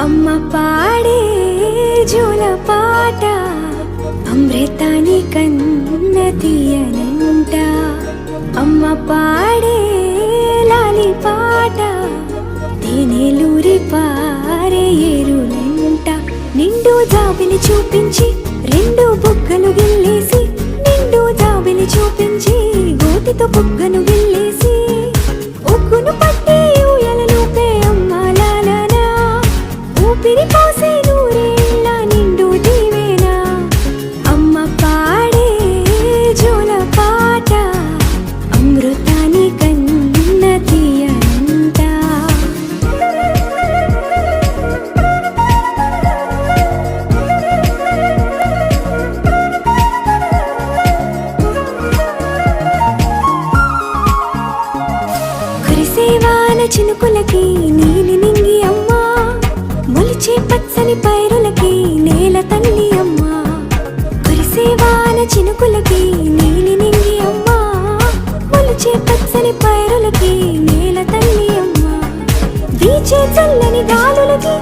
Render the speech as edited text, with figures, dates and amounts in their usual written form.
అమ్మ పాడే జోల పాట అమృతాని కన్న తీయనంట. అమ్మ పాడే లాలి పాట తేనెలూరి పారే ఏరులంట. నిండు జాబిలి చూపించి రెండు బుగ్గలు గిల్లేసి, నిండు జాబిలి చూపించి గోటితో బుగ్గను గిల్లేసి, ఉగ్గును పట్టి ఊయలలోపే అమ్మ లాలనా, ఊపిరి పోసే నూరేళ్ళ నిండు దీవేనా. అమ్మ పాడే జోల పాట అమృతాని కన్న తీయనంట. కురిసేవాన చినుకులకి నీలి నింగి అమ్మా, మొలిచే పచ్చని పైరులకి నేల తల్లి అమ్మా. కురిసేవాన చినుకులకి నీలి నింగి అమ్మా, మొలిచే పచ్చని పైరులకి నేల తల్లి అమ్మా. వీచే చల్లని గాలులకి